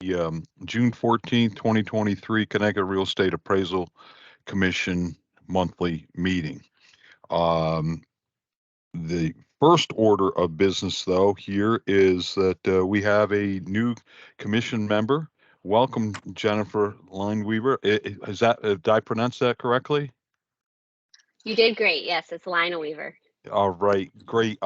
the June 14th, 2023 Connecticut Real Estate Appraisal Commission monthly meeting. The first order of business, though, here is that we have a new commission member. Welcome, Jennifer Lineweaver. Is that, did I pronounce that correctly? You did great. Yes, it's Lionel Weaver. All right, great.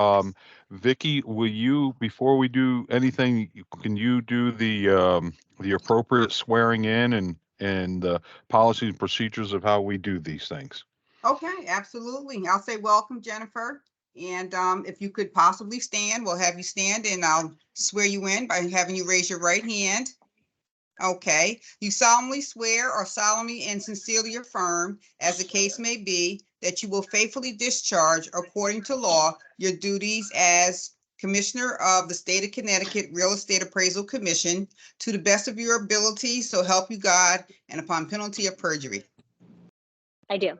Vicky, will you, before we do anything, can you do the appropriate swearing in and the policies and procedures of how we do these things? Okay, absolutely. I'll say welcome, Jennifer. And if you could possibly stand, we'll have you stand and I'll swear you in by having you raise your right hand. Okay, you solemnly swear or solemnly and sincerely affirm, as the case may be, that you will faithfully discharge, according to law, your duties as Commissioner of the State of Connecticut Real Estate Appraisal Commission to the best of your ability, so help you God, and upon penalty of perjury. I do.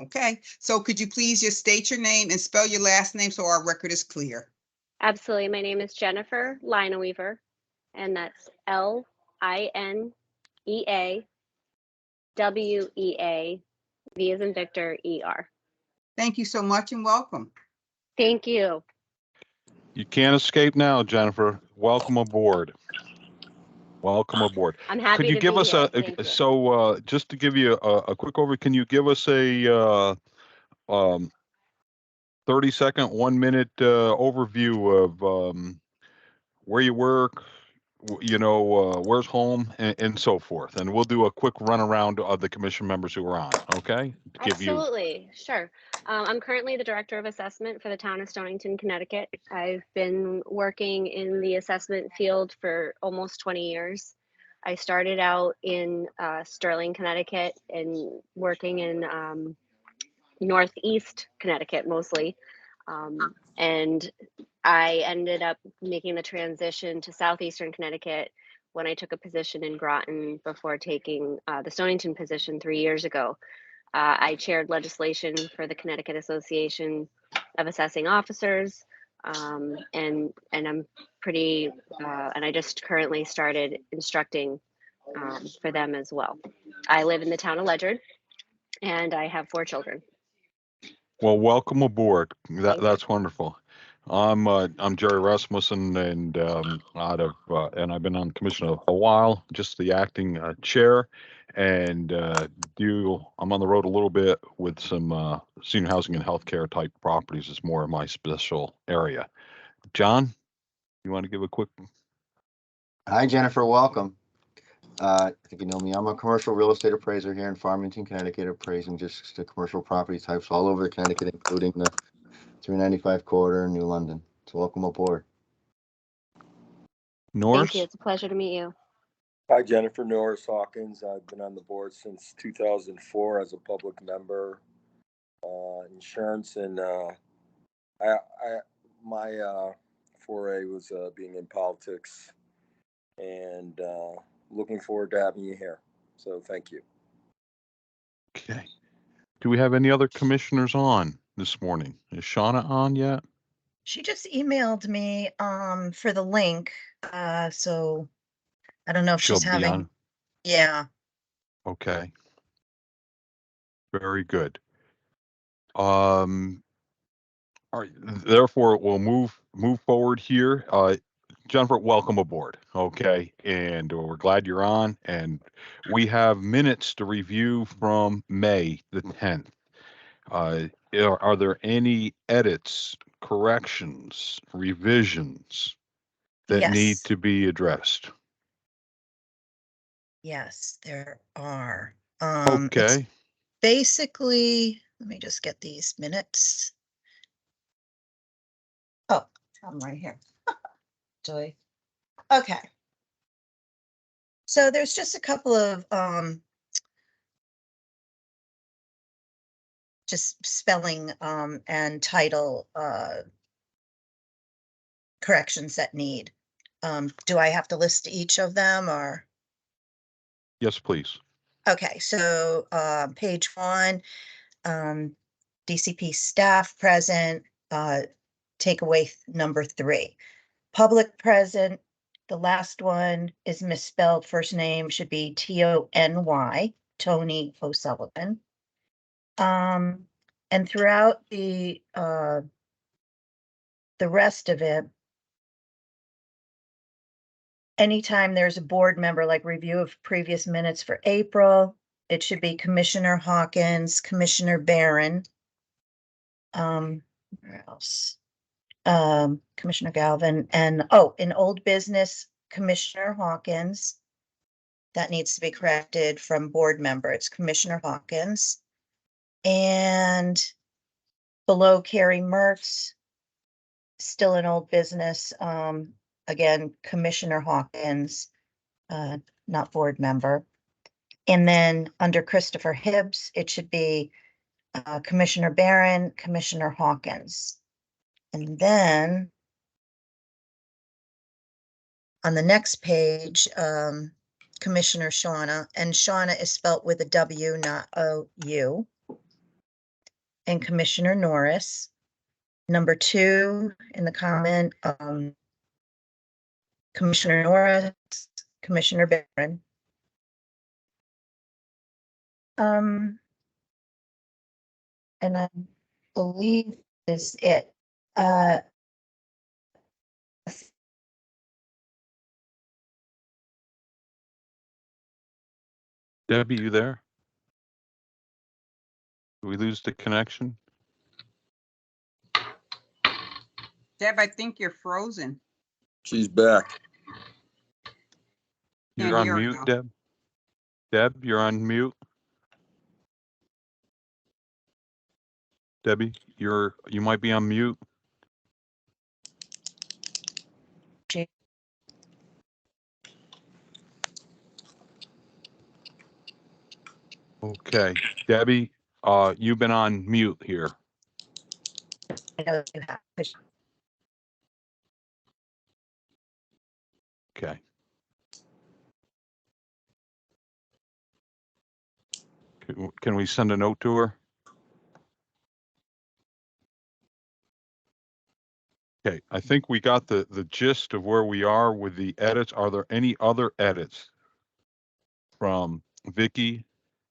Okay, so could you please just state your name and spell your last name so our record is clear? Absolutely. My name is Jennifer Lionel Weaver, and that's Lineawear, V as in Victor, ER. Thank you so much and welcome. Thank you. You can't escape now, Jennifer. Welcome aboard. Welcome aboard. I'm happy Could you to give be us here. so just to give you a quick overview, can you give us a 30-second, 1-minute overview of where you work, where's home, and so forth. And we'll do a quick run around of the commission members who are on, okay? Absolutely, sure. I'm currently the Director of Assessment for the town of Stonington, Connecticut. I've been working in the assessment field for almost 20 years. I started out in Sterling, Connecticut, and working in Northeast Connecticut mostly. And I ended up making the transition to Southeastern Connecticut when I took a position in Groton before taking the Stonington position 3 years ago. I chaired legislation for the Connecticut Association of Assessing Officers, and I'm pretty, and I just currently started instructing for them as well. I live in the town of Ledyard, and I have 4 children. Well, welcome aboard. That's wonderful. I'm Jerry Rasmussen, and and I've been on the commission a while, just the acting chair, and I'm on the road a little bit with some senior housing and healthcare type properties. Is more of my special area. John, you want to give a quick? Hi, Jennifer. Welcome. I think you know me. I'm a commercial real estate appraiser here in Farmington, Connecticut, appraising just the commercial property types all over Connecticut, including the 395 corridor in New London. So welcome aboard. Norris? Thank you. It's a pleasure to meet you. Hi, Jennifer. Norris Hawkins. I've been on the board since 2004 as a public member, insurance, and my foray was being in politics, and looking forward to having you here. So thank you. Okay. Do we have any other commissioners on this morning? Is Shauna on yet? She just emailed me for the link. So I don't know if she's having. On. Yeah. Okay. Very good. All right. Therefore, we'll move forward here. Jennifer, welcome aboard. Okay, and we're glad you're on. And we have minutes to review from May the 10th. Are there any edits, corrections, revisions that need to be addressed? Yes, there are. Okay. Basically, let me just get these minutes. Oh, I'm right here. Joy. Okay. So there's just a couple of just spelling and title corrections that need. Do I have to list each of them or? Yes, please. Okay, so page 1, DCP staff present, take away number 3. Public present, The last one is misspelled. First name should be Tony, Tony O'Sullivan. And throughout the rest of it, anytime there's a board member, like review of previous minutes for April, it should be Commissioner Hawkins, Commissioner Barron. Where else? Commissioner Galvin, and in old business, Commissioner Hawkins. That needs to be corrected from board member. It's Commissioner Hawkins. And below Carrie Mertz, still in old business, again, Commissioner Hawkins, not board member. And then under Christopher Hibbs, it should be Commissioner Barron, Commissioner Hawkins. And then on the next page, Commissioner Shauna, and Shauna is spelt with a W, not a U. And Commissioner Norris. Number 2 in the comment, Commissioner Norris, Commissioner Barron. And I believe is it. Debbie, you there? Did we lose the connection? Deb, I think you're frozen. She's back. You're Can't on hear her mute, now. Deb? Deb, you're on mute? Debbie, you might be on mute. Okay, Debbie, you've been on mute here. I know you have. Okay. Can we send a note to her? Okay, I think we got the gist of where we are with the edits. Are there any other edits from Vicky,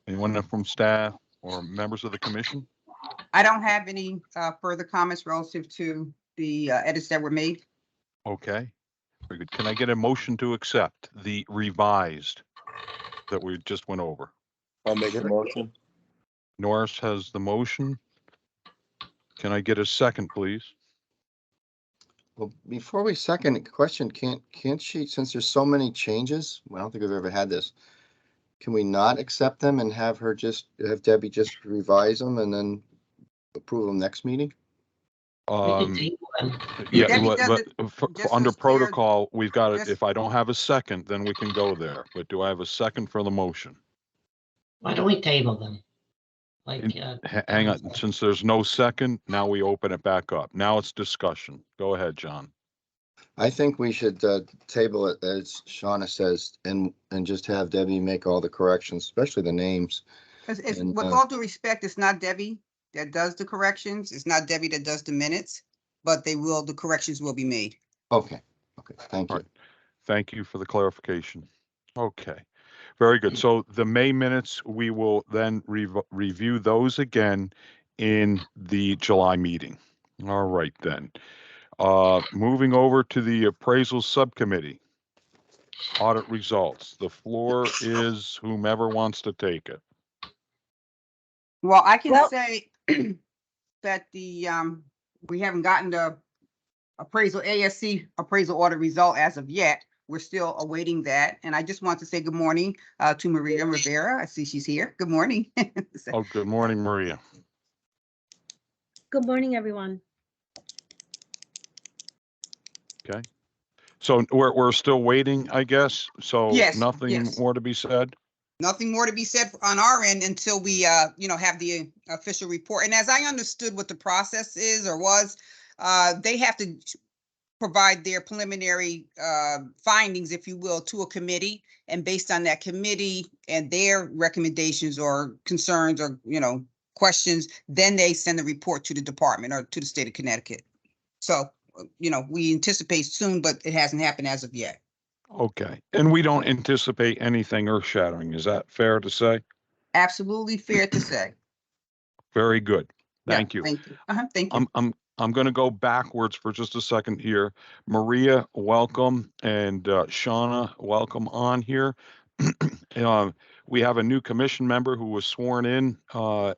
anyone from staff or members of the commission? I don't have any further comments relative to the edits that were made. Okay, very good. Can I get a motion to accept the revised that we just went over? I'll make a motion. Norris has the motion. Can I get a second, please? Well, before we second question, can't she, since there's so many changes, I don't think we've ever had this. Can we not accept them and have Debbie just revise them and then approve them next meeting? Yeah, Debbie but, does but it just under as clear- protocol, we've got it. just- If I don't have a second, then we can go there. But do I have a second for the motion? Why don't we table them? Like, Hang on, since there's no second, now we open it back up. Now it's discussion. Go ahead, John. I think we should table it, as Shauna says, and just have Debbie make all the corrections, especially the names. It's, And, with all due respect, it's not Debbie that does the corrections. It's not Debbie that does the minutes, but the corrections will be made. Okay, thank you. Right. Thank you for the clarification. Okay, very good. So the May minutes, we will then review those again in the July meeting. All right, then. Moving over to the appraisal subcommittee. Audit results. The floor is whomever wants to take it. Well, I can Well- say that we haven't gotten the ASC appraisal audit result as of yet. We're still awaiting that. And I just want to say good morning to Maria Rivera. I see she's here. Good morning. Oh, good morning, Maria. Good morning, everyone. Okay. So we're still waiting, I guess. So Yes, nothing yes. more to be said. Nothing more to be said on our end until we, have the official report. And as I understood what the process is or was, they have to provide their preliminary findings, if you will, to a committee. And based on that committee and their recommendations or concerns or, questions, then they send the report to the department or to the state of Connecticut. So, we anticipate soon, but it hasn't happened as of yet. Okay. And we don't anticipate anything earth shattering. Is that fair to say? Absolutely fair to say. Very good. Yeah, Thank you. thank you. Thank you. I'm going to go backwards for just a second here. Maria, welcome, and Shauna, welcome on here. We have a new commission member who was sworn in,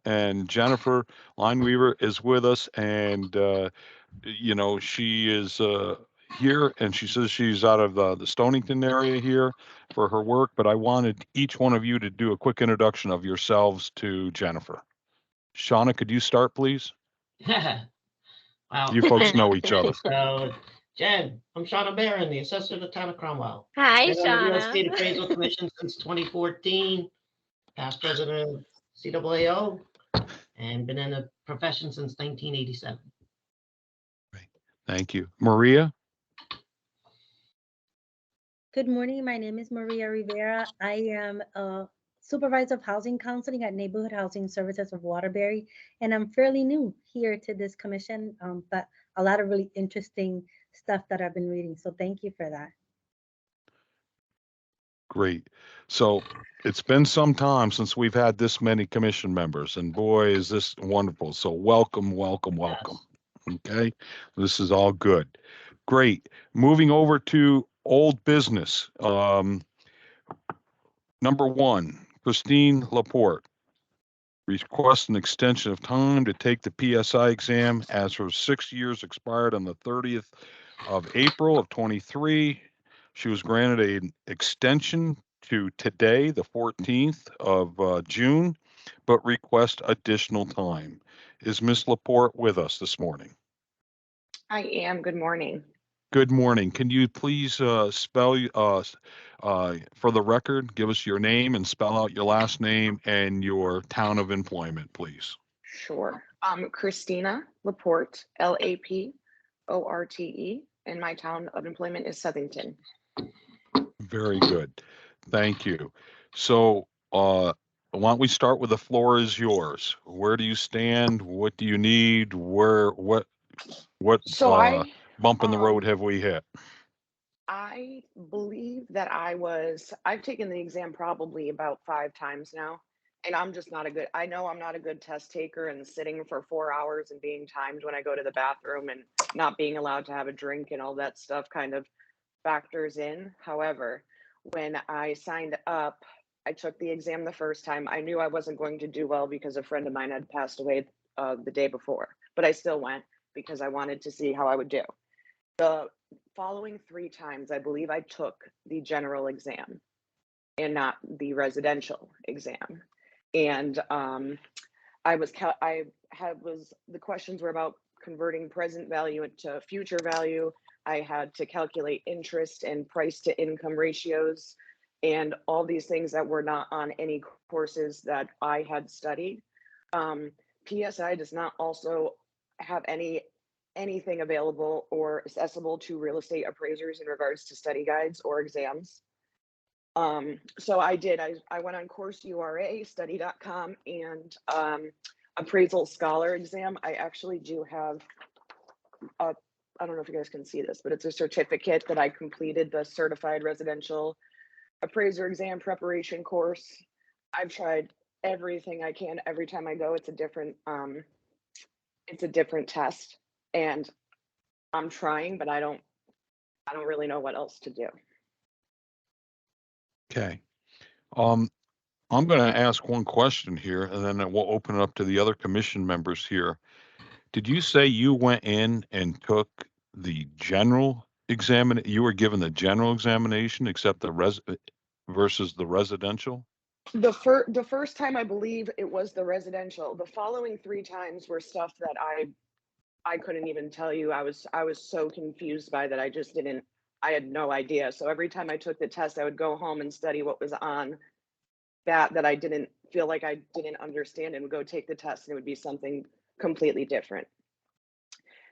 and Jennifer Lineweaver is with us, and she is here, and she says she's out of the Stonington area here for her work. But I wanted each one of you to do a quick introduction of yourselves to Jennifer. Shauna, could you start, please? Wow. You folks know each other. So, Jen, I'm Shauna Barron, the assessor of the town of Cromwell. Hi, Been on the Real Estate Shauna. Appraisal Commission since 2014, past president of CAAO, and been in the profession since 1987. Thank you. Maria? Good morning. My name is Maria Rivera. I am a supervisor of housing counseling at Neighborhood Housing Services of Waterbury, and I'm fairly new here to this commission, but a lot of really interesting stuff that I've been reading. So thank you for that. Great. So it's been some time since we've had this many commission members, and boy, is this wonderful. So welcome, welcome, welcome. Okay. This is all good. Great. Moving over to old business. Number one, Christine Laporte requests an extension of time to take the PSI exam as her 6 years expired on the 30th of April of 23. She was granted an extension to today, the 14th of June, but requests additional time. Is Ms. Laporte with us this morning? I am. Good morning. Good morning. Can you please spell for the record, give us your name and spell out your last name and your town of employment, please? Sure. Christina Laporte, Laporte, and my town of employment is Southington. Very good. Thank you. So why don't we start with the floor is yours. Where do you stand? What do you need? What So bump in the road have we hit? I believe that I've taken the exam probably about 5 times now, and I know I'm not a good test taker, and sitting for 4 hours and being timed when I go to the bathroom and not being allowed to have a drink and all that stuff kind of factors in. However, when I signed up, I took the exam the first time. I knew I wasn't going to do well because a friend of mine had passed away the day before, but I still went because I wanted to see how I would do. The following 3 times, I believe I took the general exam and not the residential exam. And the questions were about converting present value into future value. I had to calculate interest and price to income ratios and all these things that were not on any courses that I had studied. PSI does not also have anything available or accessible to real estate appraisers in regards to study guides or exams. So I went on course URA, study.com, and appraisal scholar exam. I actually do have I don't know if you guys can see this, but it's a certificate that I completed the certified residential appraiser exam preparation course. I've tried everything I can. Every time I go, it's a different test, and I'm trying, but I don't really know what else to do. Okay. I'm going to ask one question here, and then we'll open it up to the other commission members here. Did you say you went in and took the general examination? You were given the general examination, except versus the residential? The first time, I believe it was the residential. The following 3 times were stuff that I couldn't even tell you. I was so confused by that. I had no idea. So every time I took the test, I would go home and study what was on that I didn't feel like I didn't understand, and would go take the test, and it would be something completely different.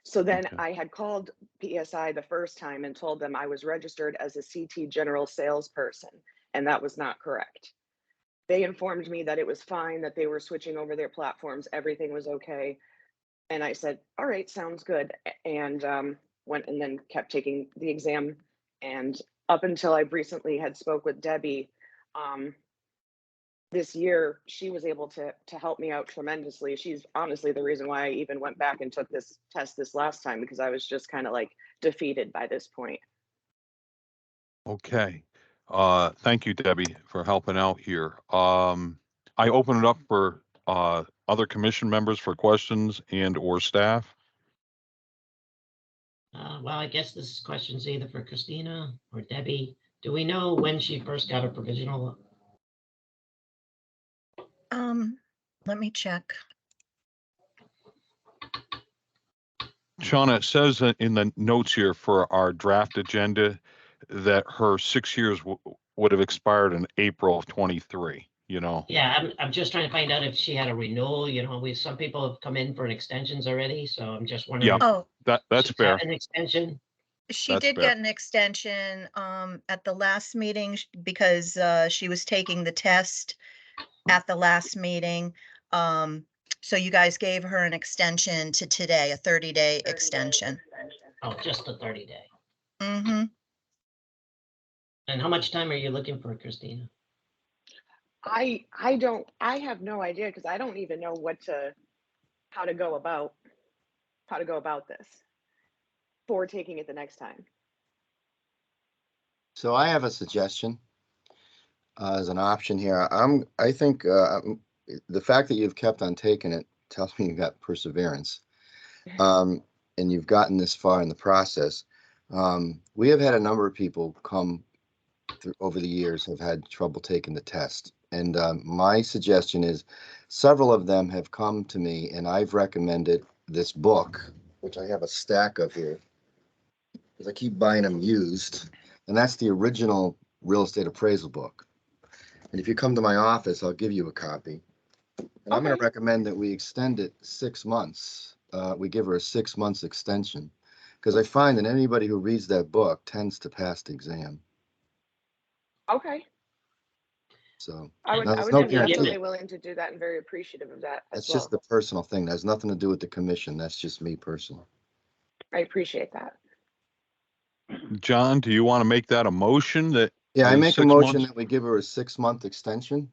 So then I had called PSI the first time and told them I was registered as a CT general salesperson, and that was not correct. They informed me that it was fine, that they were switching over their platforms, everything was okay. And I said, all right, sounds good. And went and then kept taking the exam. And up until I recently had spoke with Debbie, this year, she was able to help me out tremendously. She's honestly the reason why I even went back and took this test this last time, because I was just kind of like defeated by this point. Okay. Thank you, Debbie, for helping out here. I open it up for other commission members for questions and or staff. Well, I guess this question's either for Christina or Debbie. Do we know when she first got her provisional? Let me check. Shauna, it says in the notes here for our draft agenda that her 6 years would have expired in April of 23, you know? Yeah, I'm just trying to find out if she had a renewal. You know, some people have come in for extensions already, so I'm just wondering. Yeah. if Oh, That's she's fair. had an extension. she That's did fair. get an extension at the last meeting because she was taking the test at the last meeting. So you guys gave her an extension to today, a 30-day extension. Oh, just a 30-day. Mm-hmm. And how much time are you looking for, Christina? I have no idea, because I don't even know how to go about this for taking it the next time. So I have a suggestion as an option here. I think the fact that you've kept on taking it tells me you've got perseverance, and you've gotten this far in the process. We have had a number of people come through over the years have had trouble taking the test, and my suggestion is several of them have come to me, and I've recommended this book, which I have a stack of here because I keep buying them used, and that's the original real estate appraisal book. And if you come to my office, I'll give you a copy. And I'm going to recommend that we extend it 6 months. We give her a 6 months extension, because I find that anybody who reads that book tends to pass the exam. Okay. So I would there's be no definitely guarantee. willing to do that and very appreciative of that as That's well. just the personal thing. That has nothing to do with the commission. That's just me personally. I appreciate that. John, do you want to make that a motion that? Yeah, I is make a 6 motion months? that we give her a 6 month extension.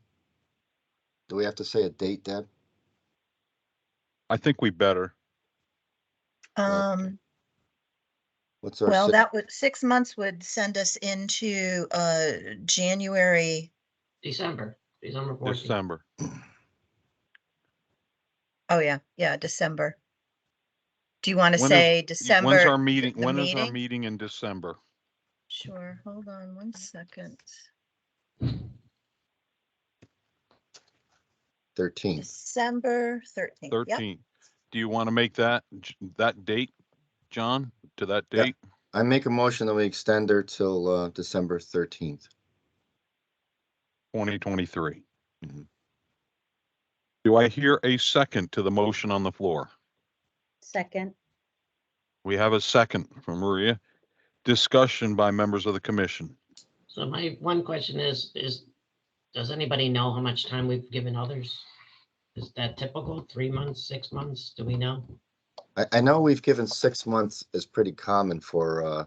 Do we have to say a date, Deb? I think we better. What's our Well, six? that would 6 months would send us into January. December 14th. December. Oh, yeah, December. Do you want to When say is- December? When's our meeting? the When is our meeting? meeting in December? Sure, hold on 1 second. 13th. December 13th. Yep. 13th. Do you want to make that date, John, to that Yeah. date? I make a motion that we extend her till December 13th. 2023. Mhm. Do I hear a second to the motion on the floor? Second. We have a second from Maria. Discussion by members of the commission. So my one question is, does anybody know how much time we've given others? Is that typical? 3 months, 6 months? Do we know? I know we've given 6 months is pretty common for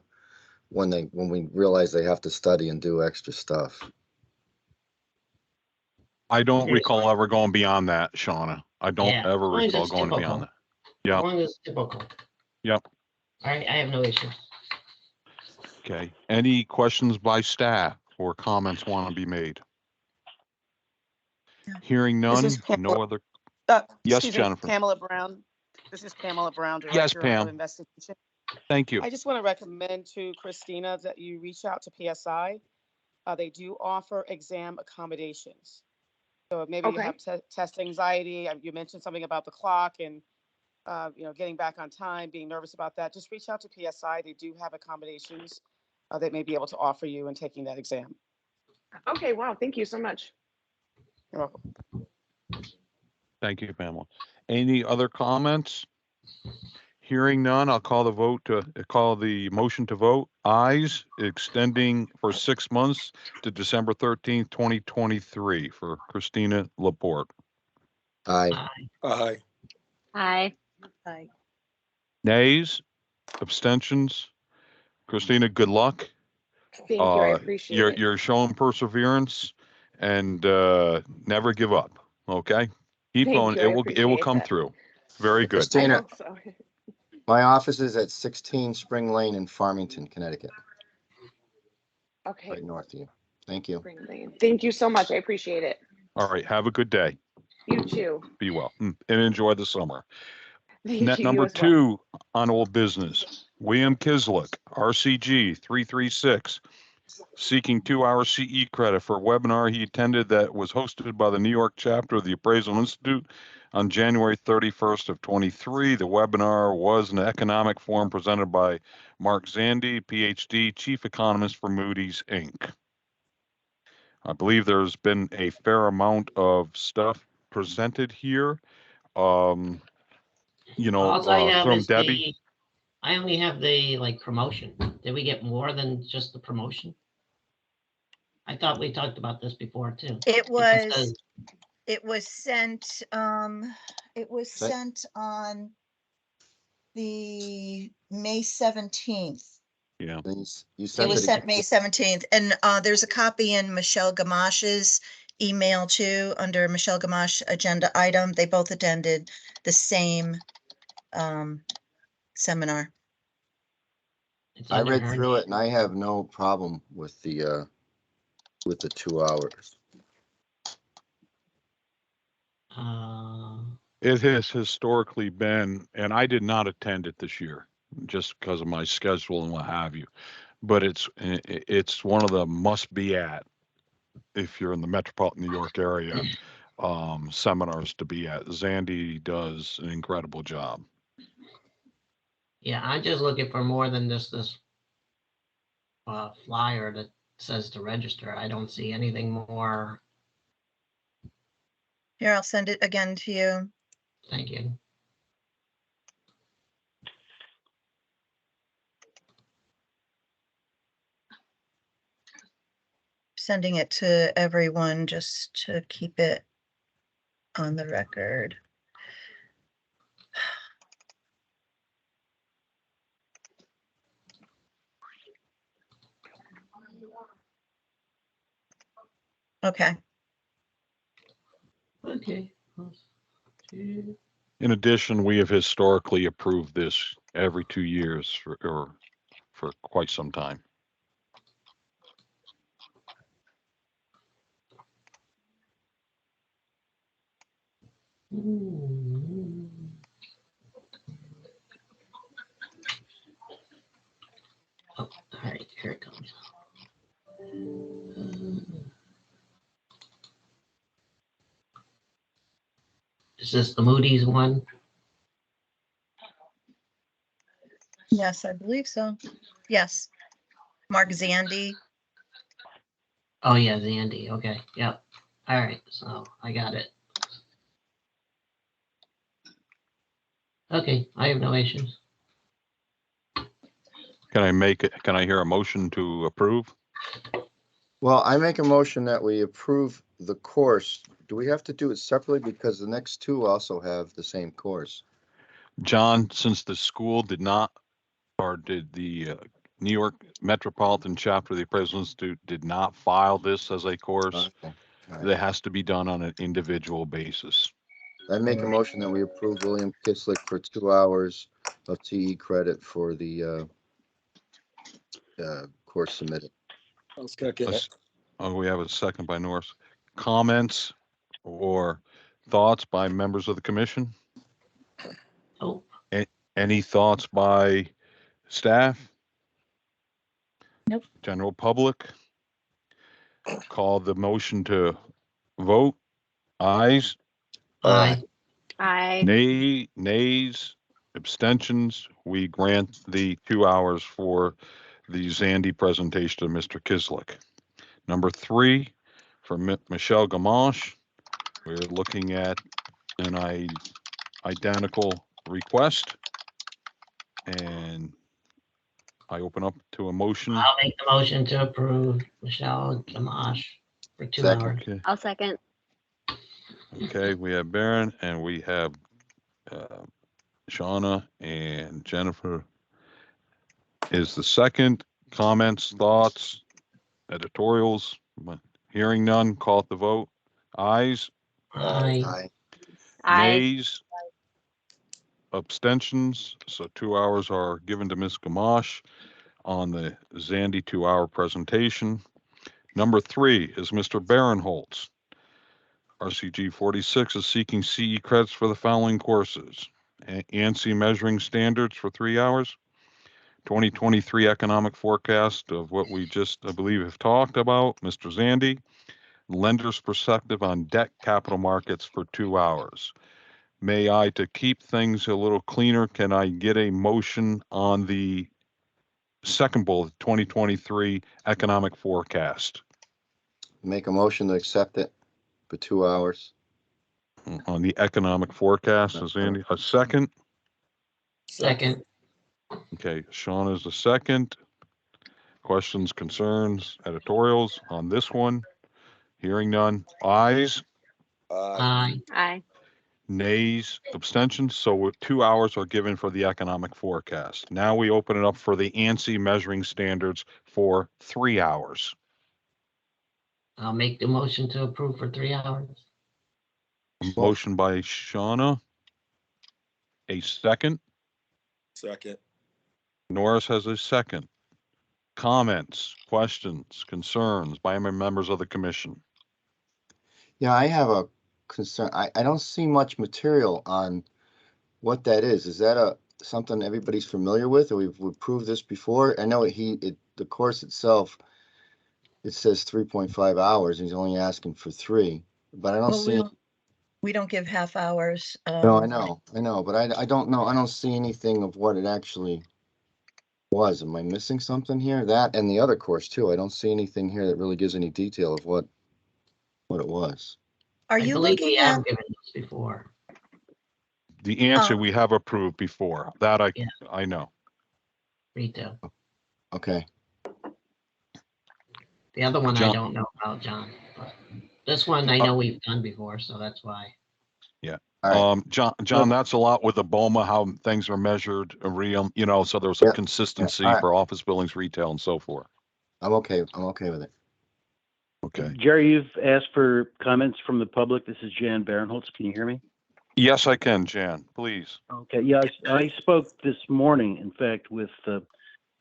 when we realize they have to study and do extra stuff. I don't Okay. recall ever going beyond that, Shauna. I don't Yeah, ever as long as recall it's going typical. beyond that. Yeah. As long as it's typical. Yep. All right, I have no issues. Okay. Any questions by staff or comments want to be made? No. Hearing This none, is Pamela. no other. Yes, Excuse me, Jennifer. Pamela Brown. This is Pamela Brown, Yes, Director Pam. of Investigation. Thank you. I just want to recommend to Christina that you reach out to PSI. They do offer exam accommodations. So maybe you Okay. have test anxiety. You mentioned something about the clock and getting back on time, being nervous about that. Just reach out to PSI. They do have accommodations they may be able to offer you in taking that exam. Okay, wow, thank you so much. You're welcome. Thank you, Pamela. Any other comments? Hearing none, I'll call the motion to vote. Ayes, extending for 6 months to December 13th, 2023 for Christina Laporte. Aye. Aye. Hi. Aye. Nays, abstentions. Christina, good luck. Thank you. I appreciate it. You're showing perseverance and never give up. Okay, keep Thank going. you. I It will appreciate come that. through. Very good. I Christina, hope so. my office is at 16 Spring Lane in Farmington, Connecticut, Okay. right north of you. Thank you. Spring Lane. Thank you so much. I appreciate it. All right. Have a good day. You too. Be well and enjoy the summer. Thank Net you. number You as well. 2 on old business. William Kislick, RCG 336, seeking 2-hour CE credit for a webinar he attended that was hosted by the New York chapter of the Appraisal Institute on January 31st of 23. The webinar was an economic forum presented by Mark Zandi, PhD, Chief Economist for Moody's, Inc. I believe there's been a fair amount of stuff presented here. All I have From is Debbie. I only have the like promotion. Did we get more than just the promotion? I thought we talked about this before too. It just was, says- it was sent, on the May 17th. Yeah. You It sent was it sent again. May 17th, and there's a copy in Michelle Gamash's email too, under Michelle Gamache agenda item. They both attended the same seminar. it's I under read her through name. it and I have no problem with the 2 hours. It has historically been, and I did not attend it this year just because of my schedule and what have you, but it's one of the must be at if you're in the metropolitan New York area, seminars to be at. Zandi does an incredible job. Yeah, I'm just looking for more than just this flyer that says to register. I don't see anything more. Here, I'll send it again to you. Thank you. Sending it to everyone just to keep it on the record. Okay. Okay. In addition, we have historically approved this every 2 years for quite some time. Oh, all right, here it comes. Is this the Moody's one? Yes, I believe so. Yes. Mark Zandi. Oh yeah, Zandy. Okay, yep. All right, so I got it. Okay, I have no issues. Can I hear a motion to approve? Well, I make a motion that we approve the course. Do we have to do it separately because the next two also have the same course? John, since the school did not, or did the New York Metropolitan Chapter of the Appraisal Institute did not file this as a course, Okay. All right. that has to be done on an individual basis. I make a motion that we approve William Kislick for 2 hours of TE credit for the course submitted. I'll second it. Oh, we have a second by Norris. Comments or thoughts by members of the commission? Oh, Any thoughts by staff? Nope. General public? Call the motion to vote. Ayes, aye. nays, abstentions. We grant the 2 hours for the Zandi presentation to Mr. Kislick. Number 3, for Michelle Gamache, we're looking at an identical request. And I open up to a motion. I'll make the motion to approve Michelle Gamache for 2 Second. hours. Okay. I'll second. Okay, we have Baron and we have Shauna, and Jennifer is the second. Comments, thoughts, editorials? Hearing none, call it the vote. Ayes, Aye. Aye. I nays, abstentions. So 2 hours are given to Ms. Gamache on the Zandy 2-hour presentation. Number 3 is Mr. Barinholtz. RCG 46 is seeking CE credits for the following courses. ANSI measuring standards for 3 hours. 2023 economic forecast of what we just, I believe, have talked about, Mr. Zandy. Lender's perspective on debt capital markets for 2 hours. May I, to keep things a little cleaner, can I get a motion on the second bullet, 2023 economic forecast? Make a motion to accept it for 2 hours. On the economic forecast, is Andy a second? Second. Okay, Sean is the second. Questions, concerns, editorials on this one? Hearing none. Ayes, Aye. Aye. nays, abstentions. So 2 hours are given for the economic forecast. Now we open it up for the ANSI measuring standards for 3 hours. I'll make the motion to approve for 3 hours. A motion by Shauna. A second. Second. Norris has a second. Comments, questions, concerns by members of the commission? Yeah, I have a concern. I don't see much material on what that is. Is that something everybody's familiar with, or we've approved this before? I know the course itself, it says 3.5 hours. He's only asking for 3, but I don't Well, see. we don't give half hours. No, I know, but I don't know. I don't see anything of what it actually was. Am I missing something here? That and the other course too. I don't see anything here that really gives any detail of what it was. Are I you believe we looking have at, given this before. The answer Oh. we have approved before. That Yeah. I know. Retail. Okay. The other one I John. don't know about, John. But this one I know we've done before, so that's why. All right. John, that's a lot with the BOMA, how things are measured, real, so there's a Yep. consistency All right. for office buildings, retail, and so forth. I'm okay. I'm okay with it. Okay. Jerry, you've asked for comments from the public. This is Jan Barinholtz. Can you hear me? Yes, I can, Jan, please. Okay. Yeah, I spoke this morning, in fact, with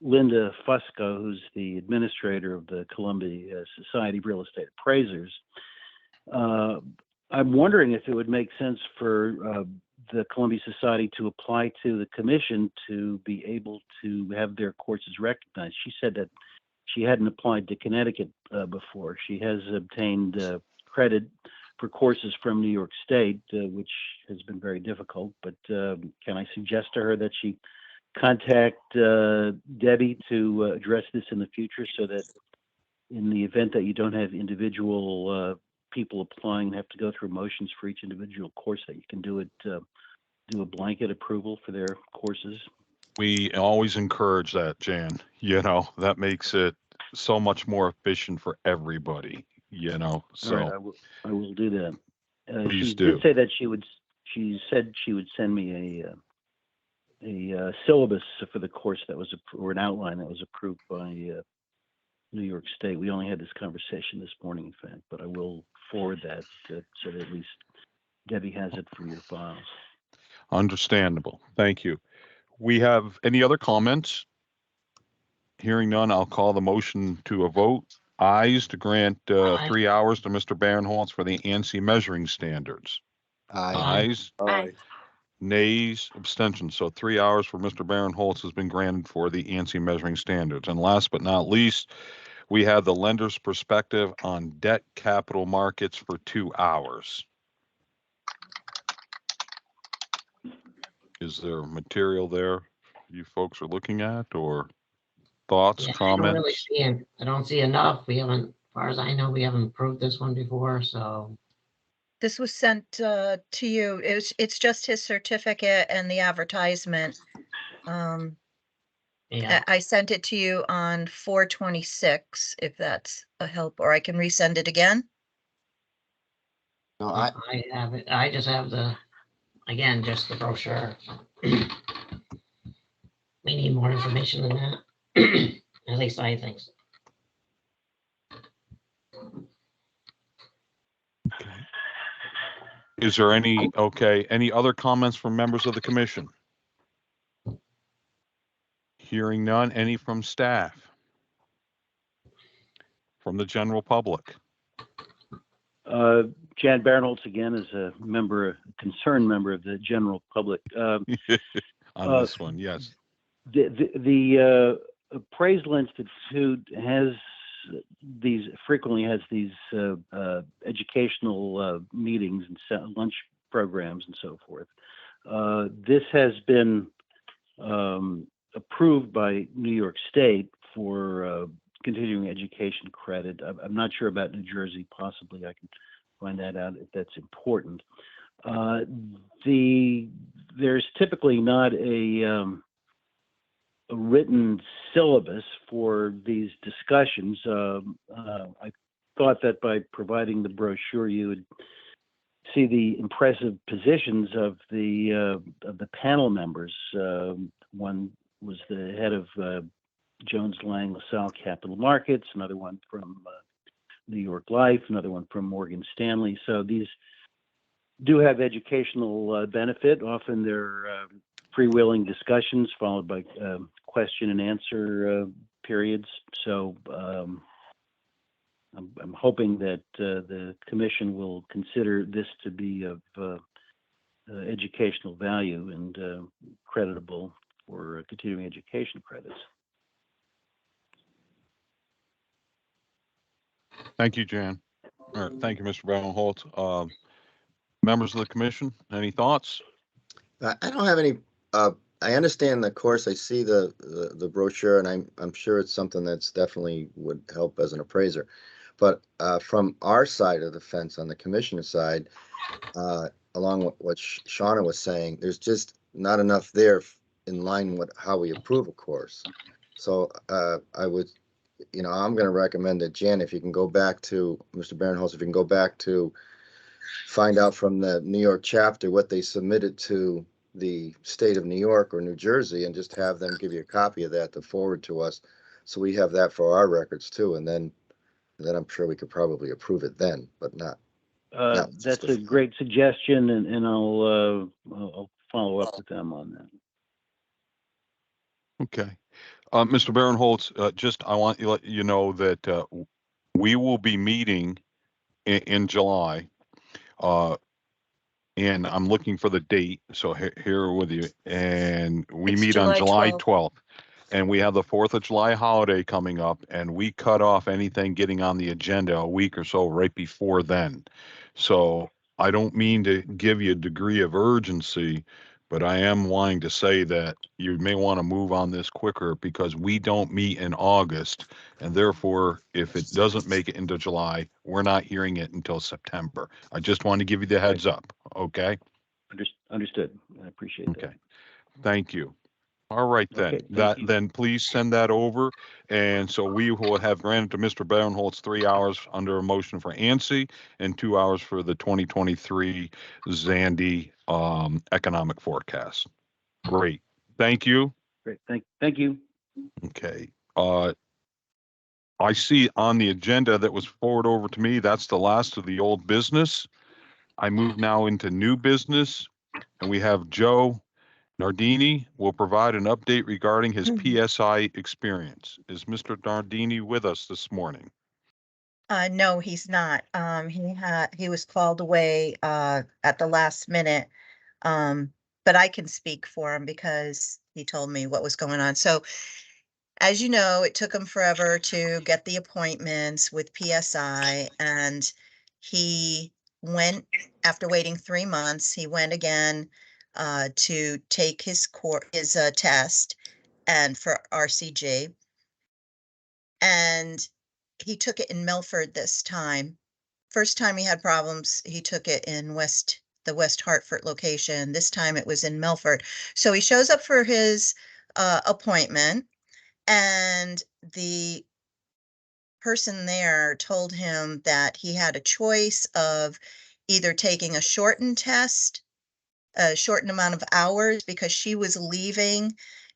Linda Fusco, who's the administrator of the Columbia Society of Real Estate Appraisers. I'm wondering if it would make sense for the Columbia Society to apply to the commission to be able to have their courses recognized. She said that she hadn't applied to Connecticut before. She has obtained credit for courses from New York State, which has been very difficult. But can I suggest to her that she contact Debbie to address this in the future, so that in the event that you don't have individual people applying and have to go through motions for each individual course, that you can do a blanket approval for their courses? We always encourage that, Jan. That makes it so much more efficient for everybody, so. All right, I will do that. Please She do. did say that she said she would send me a syllabus for the course that was or an outline that was approved by New York State. We only had this conversation this morning, in fact, but I will forward that so that at least Debbie has it for your files. Understandable. Thank you. We have any other comments? Hearing none, I'll call the motion to a vote. Ayes to grant Aye. 3 hours to Mr. Barinholtz for the ANSI measuring standards. Aye. Ayes, Aye. nays, abstentions. So 3 hours for Mr. Barinholtz has been granted for the ANSI measuring standards. And last but not least, we have the lender's perspective on debt capital markets for 2 hours. Is there material there you folks are looking at, or thoughts, Yeah, I don't really comments? I don't see enough. We haven't, as far as I know, we haven't approved this one before, so. this was sent to you. It's just his certificate and the advertisement. Yeah, I sent it to you on 4/26, if that's a help, or I can resend it again. No, I have it. I just have again, just the brochure. We need more information than that. At least I think so. Okay. Is there any other comments from members of the commission? Hearing none. Any from staff? From the general public? Jan Barinholtz again is a concerned member of the general public. On this one, yes. The Appraisal Institute frequently has these educational meetings and lunch programs and so forth. This has been approved by New York State for continuing education credit. I'm not sure about New Jersey. Possibly I can find that out if that's important. There's typically not a written syllabus for these discussions. I thought that by providing the brochure, you would see the impressive positions of the panel members. One was the head of Jones Lang LaSalle Capital Markets, another one from New York Life, another one from Morgan Stanley. So these do have educational benefit. Often they're freewheeling discussions followed by question and answer periods. So I'm hoping that the commission will consider this to be of educational value and creditable for continuing education credits. Thank you, Jan. All right, thank you, Mr. Barinholtz. Members of the commission, any thoughts? I don't have any. I understand the course. I see the brochure, and I'm sure it's something that's definitely would help as an appraiser. But from our side of the fence, on the commissioner side, along with what Shauna was saying, there's just not enough there in line with how we approve a course. So I would, I'm going to recommend that Jan, if you can go back to Mr. Barinholtz, if you can go back to find out from the New York chapter what they submitted to the state of New York or New Jersey, and just have them give you a copy of that to forward to us, so we have that for our records too. And then I'm sure we could probably approve it then, but not. That's a great suggestion, and I'll follow up with them on that. Okay. Mr. Barinholtz, I want to let you know that we will be meeting in July, and I'm looking for the date. So here with you, and we It's meet on July July 12th, and we have the 4th of July holiday coming up, and we cut off anything getting on the agenda a week or so right before then. So I don't mean to give you a degree of urgency, but I am wanting to say that you may want to move on this quicker, because we don't meet in August, and therefore, if it doesn't make it into July, we're not hearing it until September. I just want to give you the heads up, okay? Understood. I appreciate that. Okay, thank you. All right, then. Okay, thank you. Then please send that over, and so we will have granted to Mr. Barinholtz 3 hours under a motion for ANSI and 2 hours for the 2023 Zandy economic forecast. Great, thank you. Great, thank you. Okay. I see on the agenda that was forwarded over to me, that's the last of the old business. I move now into new business, and we have Joe Nardini will provide an update regarding his PSI experience. Is Mr. Nardini with us this morning? No, he's not. He was called away at the last minute. But I can speak for him because he told me what was going on. So, as you know, it took him forever to get the appointments with PSI, and he went after waiting 3 months. He went again to take his test and for RCG, and he took it in Milford this time. First time he had problems, he took it in the West Hartford location. This time it was in Milford. So he shows up for his appointment, and the person there told him that he had a choice of either taking a shortened test, a shortened amount of hours, because she was leaving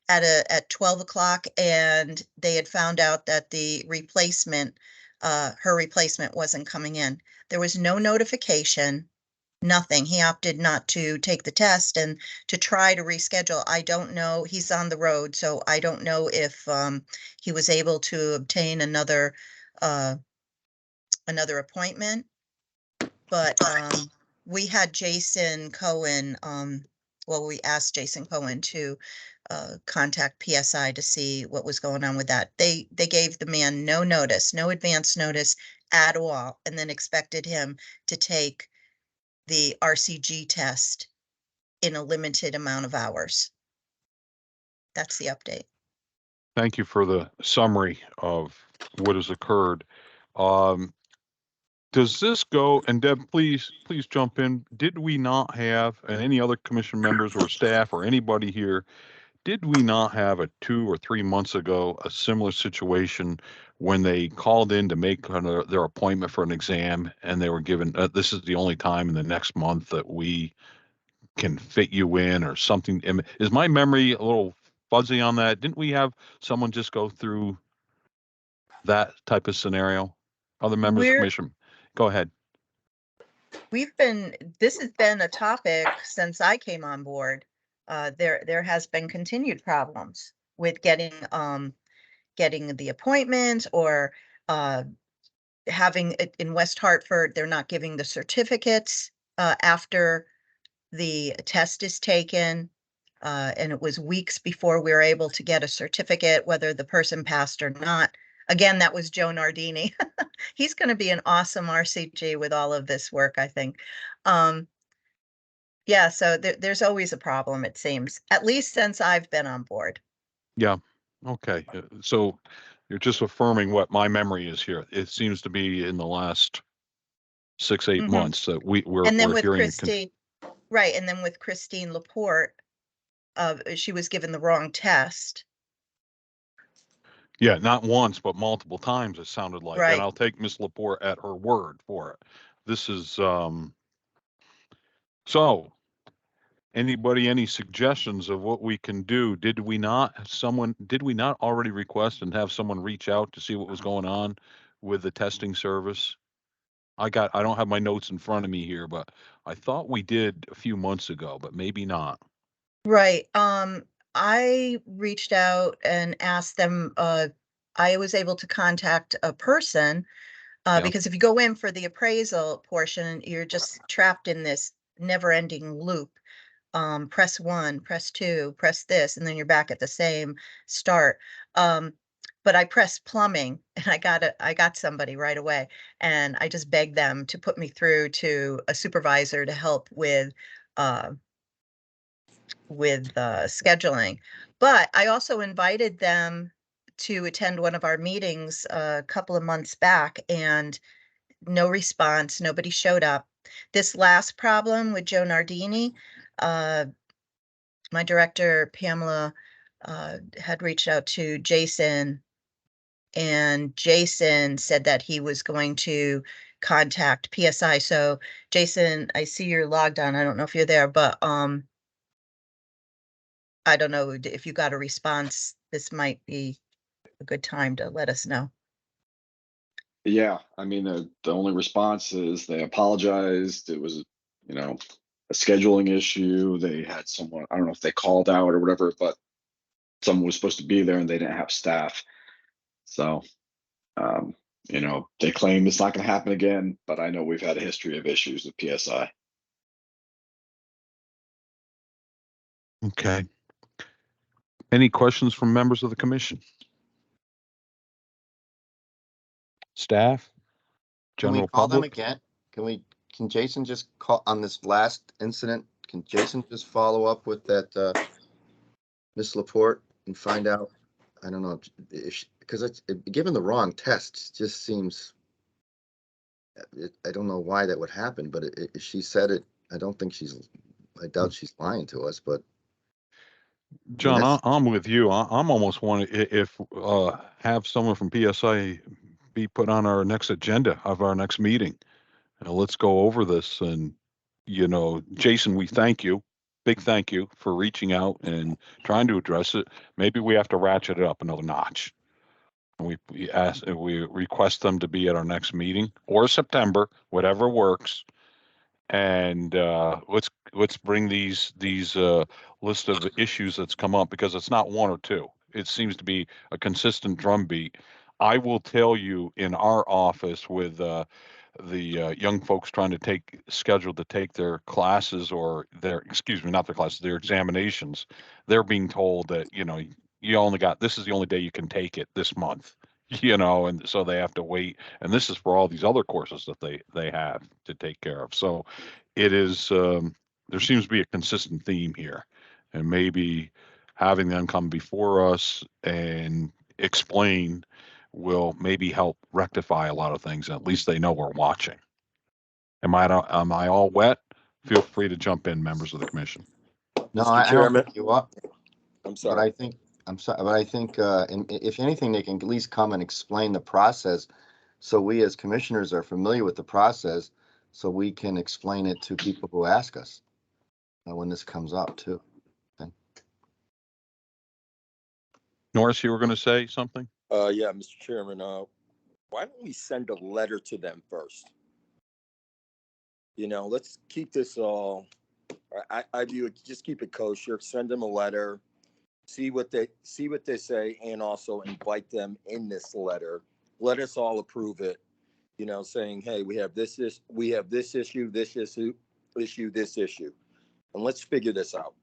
at 12 o'clock, and they had found out that the replacement, her replacement wasn't coming in. There was no notification, nothing. He opted not to take the test and to try to reschedule. I don't know. He's on the road, so I don't know if he was able to obtain another appointment. But we had Jason Cohen, well, we asked Jason Cohen to contact PSI to see what was going on with that. They gave the man no notice, no advance notice at all, and then expected him to take the RCG test in a limited amount of hours. That's the update. Thank you for the summary of what has occurred. Does this go, and Deb, please jump in. Did we not have, and any other commission members or staff or anybody here, did we not have 2 or 3 months ago a similar situation when they called in to make their appointment for an exam, and they were given, this is the only time in the next month that we can fit you in, or something? Is my memory a little fuzzy on that? Didn't we have someone just go through that type of scenario? Other members of the commission, go ahead. This has been a topic since I came on board. There has been continued problems with getting the appointments, or having it in West Hartford, they're not giving the certificates after the test is taken. And it was weeks before we were able to get a certificate, whether the person passed or not. Again, that was Joe Nardini. He's going to be an awesome RCG with all of this work, I think. Yeah, so there's always a problem, it seems, at least since I've been on board. Yeah. Okay. So you're just affirming what my memory is here. It seems to be in the last 6-8 months that we're And then with hearing. Christine, right, and then with Christine Laporte, she was given the wrong test. Yeah, not once, but multiple times it sounded like. Right. And I'll take Miss Laporte at her word for it. This is so anybody, any suggestions of what we can do? Did we not already request and have someone reach out to see what was going on with the testing service? I don't have my notes in front of me here, but I thought we did a few months ago, but maybe not. Right. I reached out and asked them, I was able to contact a person, Yeah. because if you go in for the appraisal portion, you're just trapped in this never-ending loop. Press 1, press 2, press this, and then you're back at the same start. But I pressed plumbing, and I got somebody right away, and I just begged them to put me through to a supervisor to help with scheduling. But I also invited them to attend one of our meetings a couple of months back, and no response. Nobody showed up. This last problem with Joe Nardini, my director, Pamela, had reached out to Jason, and Jason said that he was going to contact PSI. So Jason, I see you're logged on. I don't know if you're there, but I don't know if you got a response. This might be a good time to let us know. Yeah, I mean, the only response is they apologized. It was, a scheduling issue. They had someone, I don't know if they called out or whatever, but someone was supposed to be there and they didn't have staff. So, they claim it's not going to happen again, but I know we've had a history of issues with PSI. Okay. Any questions from members of the commission? Staff? Can we General call them public? again? Can Jason just call on this last incident? Can Jason just follow up with that, Ms. Laporte, and find out? I don't know, because given the wrong test, just seems, I don't know why that would happen, but she said it. I doubt she's lying to us, but. John, I'm with you. I'm almost wanting, if have someone from PSI be put on our next agenda of our next meeting. Let's go over this, and Jason, we thank you big thank you for reaching out and trying to address it. Maybe we have to ratchet it up another notch. And we request them to be at our next meeting or September, whatever works. And let's bring these list of issues that's come up, because it's not one or two. It seems to be a consistent drumbeat. I will tell you, in our office with the young folks trying to scheduled to take their classes, or their, excuse me, not their classes, their examinations, they're being told that, you only got, this is the only day you can take it this month, and so they have to wait. And this is for all these other courses that they have to take care of. So it is, there seems to be a consistent theme here, and maybe having them come before us and explain will maybe help rectify a lot of things. At least they know we're watching. Am I all wet? Feel free to jump in, members of the commission. No, Mr. I don't Chairman. think you are, I'm but sorry. I'm sorry, but I think, and if anything, they can at least come and explain the process. So we as commissioners are familiar with the process, so we can explain it to people who ask us when this comes up too. Norris, you were going to say something? Yeah, Mr. Chairman, why don't we send a letter to them first? Let's keep this all, I view it, just keep it kosher, send them a letter, see what they say, and also invite them in this letter. Let us all approve it, saying, hey, we have this issue, this issue, this issue. And let's figure this out.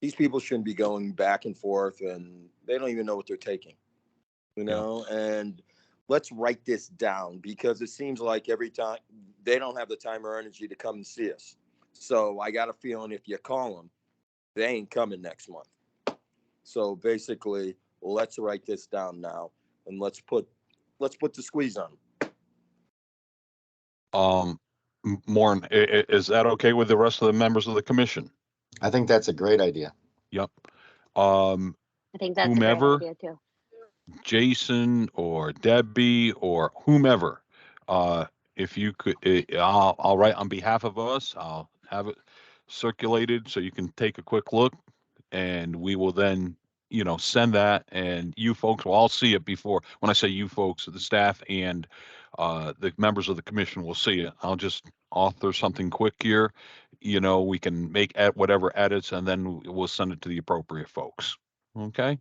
These people shouldn't be going back and forth, and they don't even know what they're taking, and let's write this down, because it seems like every time they don't have the time or energy to come and see us. So I got a feeling if you call them, they ain't coming next month. So basically, let's write this down now, and let's put the squeeze on them. Morn, is that okay with the rest of the members of the commission? I think that's a great idea. Yep. I think that's a great Whomever, idea too. Jason or Debbie or whomever, if you could, I'll write on behalf of us. I'll have it circulated so you can take a quick look, and we will then, send that, and you folks will all see it before. When I say you folks, the staff and the members of the commission will see it. I'll just author something quick here. We can make whatever edits, and then we'll send it to the appropriate folks. Okay.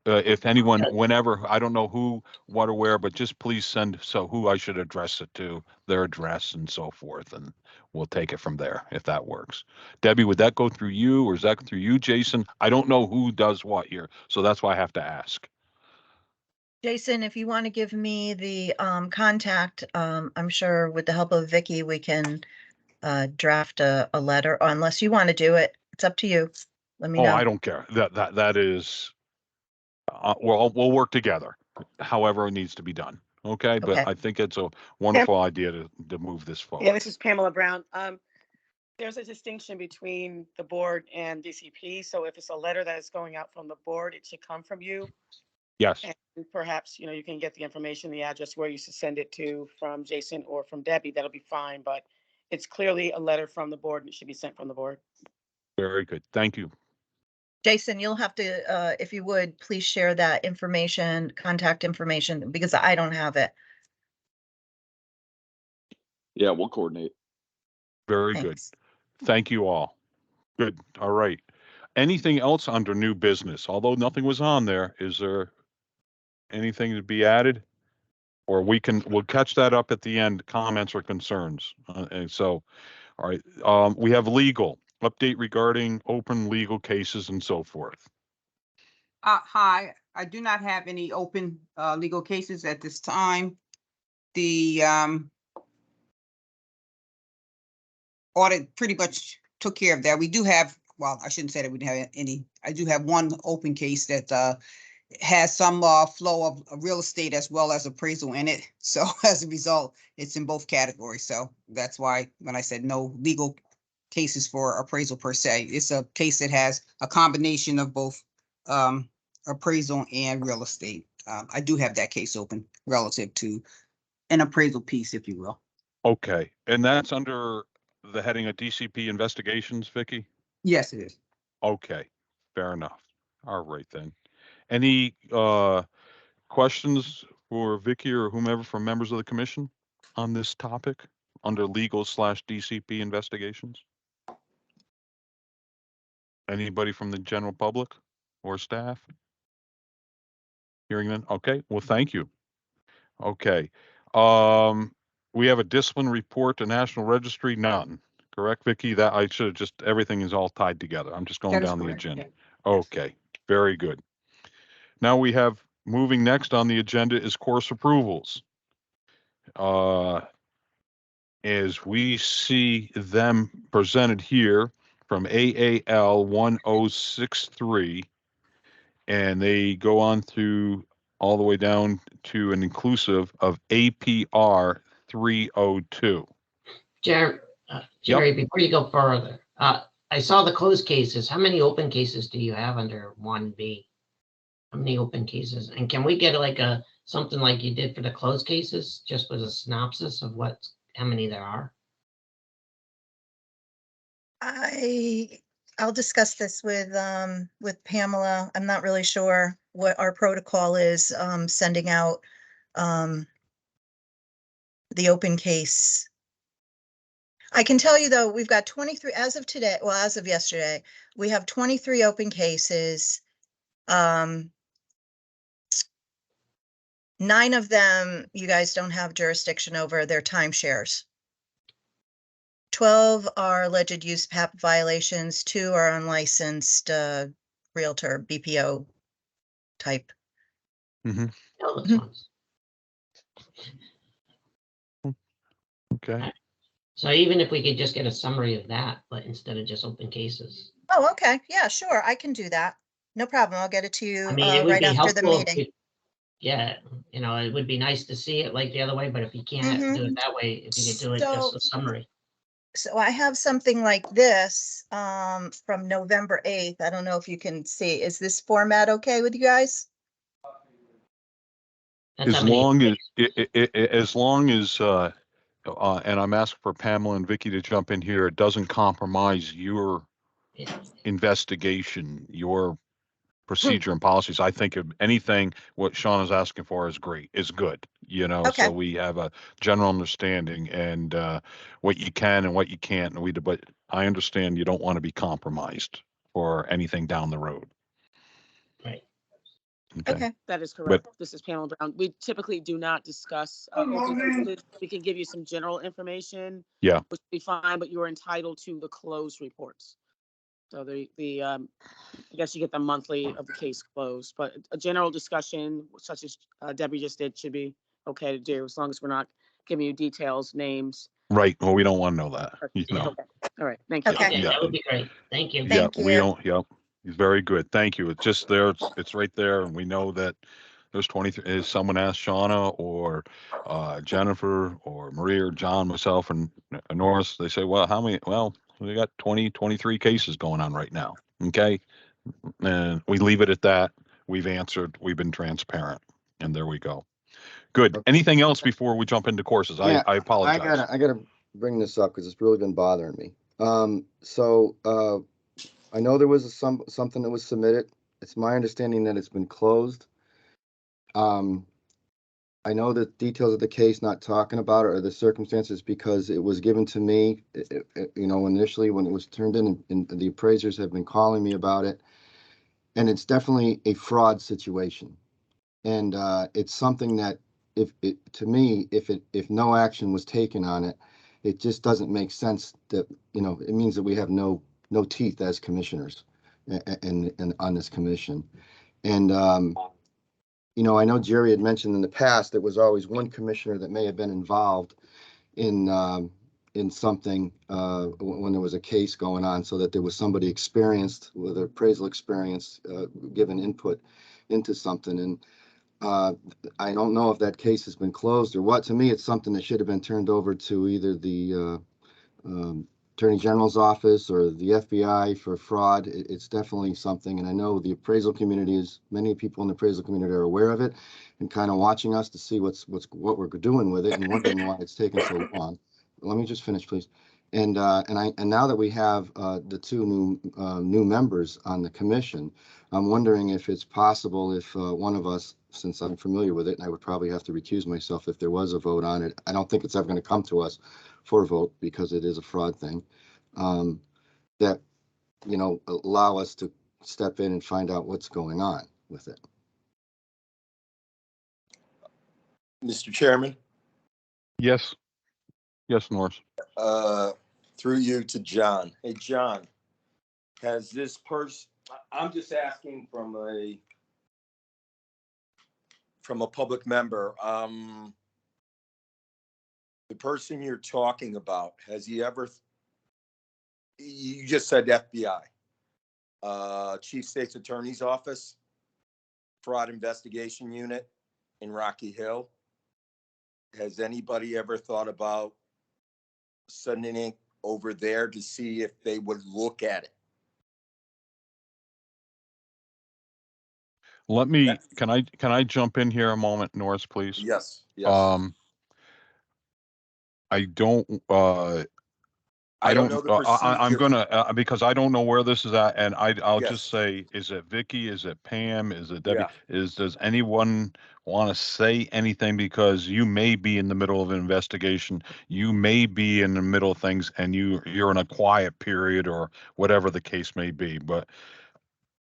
If anyone, whenever, I don't know who, what, or where, but just please send, so who I should address it to, their address and so forth, and we'll take it from there if that works. Debbie, would that go through you, or is that through you, Jason? I don't know who does what here, so that's why I have to ask. Jason, if you want to give me the contact, I'm sure with the help of Vicky, we can draft a letter, unless you want to do it. It's up to you. Let me Oh, know. I don't care. That is, we'll work together, however it needs to be done. Okay, but Okay. I think it's a wonderful idea to move this forward. Yeah, this is Pamela Brown. There's a distinction between the board and DCP. So if it's a letter that is going out from the board, it should come from you. Yes. And perhaps, you can get the information, the address where you should send it to from Jason or from Debbie. That'll be fine. But it's clearly a letter from the board and it should be sent from the board. Very good. Thank you. Jason, you'll have to, if you would, please share that information, contact information, because I don't have it. Yeah, we'll coordinate. Very Thanks. good. Thank you all. Good. All right. Anything else under new business? Although nothing was on there, is there anything to be added? Or we'll catch that up at the end, comments or concerns. And so, all right, we have legal update regarding open legal cases and so forth. Hi, I do not have any open legal cases at this time. The audit pretty much took care of that. We do have, well, I shouldn't say that we didn't have any. I do have one open case that has some flow of real estate as well as appraisal in it. So as a result, it's in both categories. So that's why when I said no legal cases for appraisal per se, it's a case that has a combination of both appraisal and real estate. I do have that case open relative to an appraisal piece, if you will. Okay, and that's under the heading of DCP investigations, Vicky? Yes, it is. Okay, fair enough. All right then. Any questions for Vicky or whomever from members of the commission on this topic under legal/DCP investigations? Anybody from the general public or staff? Hearing none? Okay, well, thank you. Okay. We have a discipline report to National Registry, none. Correct, Vicky? That I should have just, everything is all tied together. I'm just going That is down the correct, agenda. yeah. Okay, very good. Now we have, moving next on the agenda is course approvals. As we see them presented here from AAL 1063, and they go on through all the way down to an inclusive of APR 302. Jerry, before you go further, I saw the closed cases. How many open cases do you have under 1B? How many open cases? And can we get like something like you did for the closed cases, just with a synopsis of how many there are? I'll discuss this with Pamela. I'm not really sure what our protocol is, sending out, the open case. I can tell you though, we've got 23 as of today, well, as of yesterday, we have 23 open cases. 9 of them, you guys don't have jurisdiction over, their timeshares. 12 are alleged use PAP violations, 2 are unlicensed realtor, BPO type. Mm-hmm. No, those ones. Okay. So even if we could just get a summary of that, but instead of just open cases. Oh, okay. Yeah, sure. I can do that. No problem. I'll get it to you I mean, it would right be after the helpful. meeting. Yeah, it would be nice to see it like the other way, but if you can't do it that way, if you could do it just a summary. So I have something like this from November 8th. I don't know if you can see. Is this format okay with you guys? As long as and I'm asking for Pamela and Vicky to jump in here, it doesn't compromise your investigation, your procedure and policies. I think if anything, what Sean is asking for is great, is good, Okay. so we have a general understanding and what you can and what you can't. And but I understand you don't want to be compromised or anything down the road. Right. Okay. That is correct. This is Pamela Brown. We typically do not discuss open cases. We can give you some general information. Yeah. Which would be fine, but you're entitled to the closed reports. So I guess you get the monthly of the case closed, but a general discussion such as Debbie just did should be okay to do, as long as we're not giving you details, names. Right. Well, we don't want to know that. Okay. All right. Thank you. Okay. Yeah. That would be great. Thank you. Yeah, Thank we you. don't. Yep. Very good. Thank you. It's just there. It's right there. And we know that there's 23. Is someone asked Shauna or Jennifer or Maria or John, myself and Norris, they say, well, how many? Well, we got 23 cases going on right now. Okay. And we leave it at that. We've answered, we've been transparent, and there we go. Good. Okay. Anything else before we jump into courses? Yeah, I apologize. I gotta bring this up because it's really been bothering me. So I know there was something that was submitted. It's my understanding that it's been closed. I know the details of the case, not talking about it or the circumstances, because it was given to me, initially when it was turned in, and the appraisers have been calling me about it. And it's definitely a fraud situation. And it's something that if no action was taken on it, it just doesn't make sense that, it means that we have no teeth as commissioners and on this commission. And, I know Jerry had mentioned in the past, there was always one commissioner that may have been involved in something when there was a case going on, so that there was somebody experienced with appraisal experience given input into something. And I don't know if that case has been closed or what. To me, it's something that should have been turned over to either the Attorney General's office or the FBI for fraud. It's definitely something, and I know the appraisal community many people in the appraisal community are aware of it and kind of watching us to see what we're doing with it and wondering why it's taking so long. Let me just finish, please. And now that we have the two new members on the commission, I'm wondering if it's possible if one of us, since I'm familiar with it, and I would probably have to recuse myself if there was a vote on it. I don't think it's ever going to come to us for a vote because it is a fraud thing. That, allow us to step in and find out what's going on with it. Mr. Chairman, Yes. Yes, Norris. through you to John. Hey, John, has this person, I'm just asking from a public member, the person you're talking about, has he ever, you just said FBI, Chief State's Attorney's Office, Fraud Investigation Unit in Rocky Hill. Has anybody ever thought about sending it over there to see if they would look at it? Let me, can I jump in here a moment, Norris, please? Yes, yes. I don't, I don't know the procedure. I'm gonna, because I don't know where this is at, and I'll Yes. just say, is it Vicky? Is it Pam? Is it Debbie? Yeah. Does anyone want to say anything? Because you may be in the middle of an investigation. You may be in the middle of things, and you're in a quiet period or whatever the case may be. But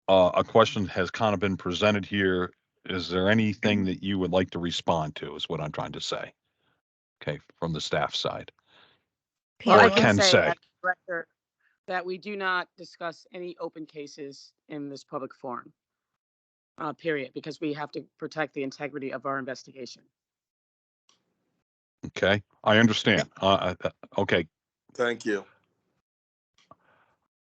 a question has kind of been presented here. Is there anything that you would like to respond to, is what I'm trying to say? Okay, from the staff side. Well, I Or can can say say. at the record that we do not discuss any open cases in this public forum, period, because we have to protect the integrity of our investigation. Okay, I understand. Okay. Thank you.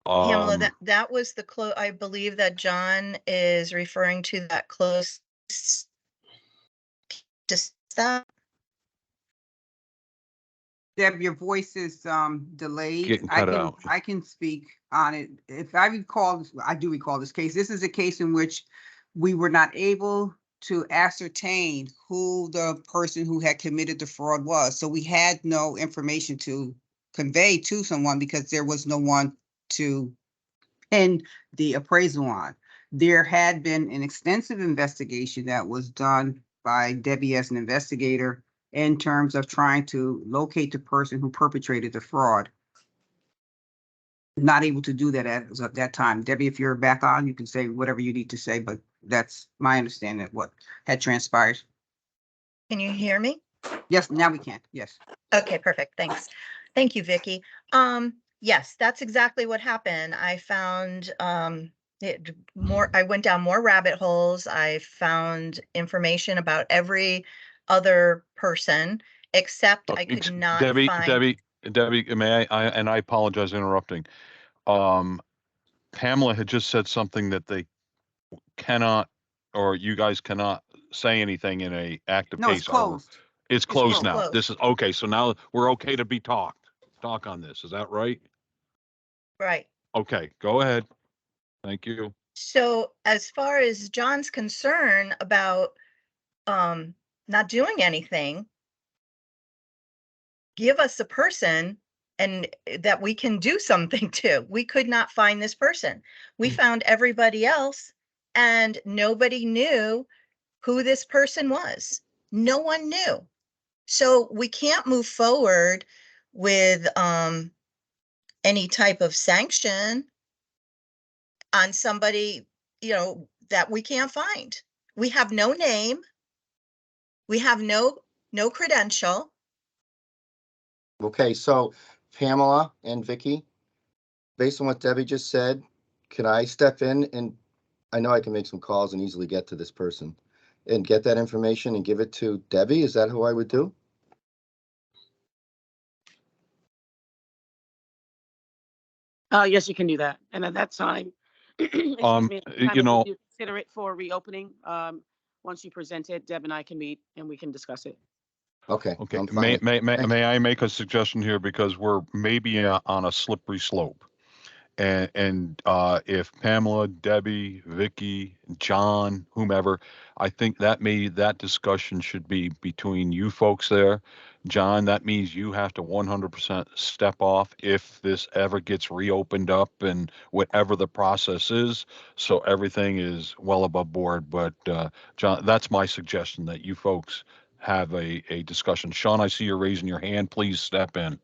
Pamela, that was the I believe that John is referring to that close. Just that. Deb, your voice is delayed. Getting cut out. I can speak on it. If I recall, I do recall this case. This is a case in which we were not able to ascertain who the person who had committed the fraud was. So we had no information to convey to someone because there was no one to pin the appraisal on. There had been an extensive investigation that was done by Debbie as an investigator in terms of trying to locate the person who perpetrated the fraud. Not able to do that at that time. Debbie, if you're back on, you can say whatever you need to say, but that's my understanding of what had transpired. Can you hear me? Yes, now we can. Yes. Okay, perfect. Thanks. Thank you, Vicky. Yes, that's exactly what happened. I found I went down more rabbit holes. I found information about every other person, except I could not find. Debbie, may and I apologize interrupting. Pamela had just said something that they cannot, or you guys cannot say anything in a active No, case. it's closed. It's closed now. closed. This is okay. So now we're okay to talk on this. Is that right? Right. Okay, go ahead. Thank you. So as far as John's concern about not doing anything, give us a person and that we can do something to. We could not find this person. We found everybody else and nobody knew who this person was. No one knew. So we can't move forward with any type of sanction on somebody, that we can't find. We have no name. We have no credential. Okay, so Pamela and Vicky, based on what Debbie just said, can I step in and I know I can make some calls and easily get to this person and get that information and give it to Debbie? Is that who I would do? Yes, you can do that. And at that time, excuse me, would you consider it for reopening? Once you present it, Deb and I can meet and we can discuss it. Okay. Okay. May I make a suggestion here, because we're maybe on a slippery slope, and if Pamela, Debbie, Vicky, John, whomever, I think that that discussion should be between you folks there, John, that means you have to 100% step off if this ever gets reopened up and whatever the process is. So everything is well above board. But John, that's my suggestion that you folks have a discussion. Sean, I see you're raising your hand. Please step in.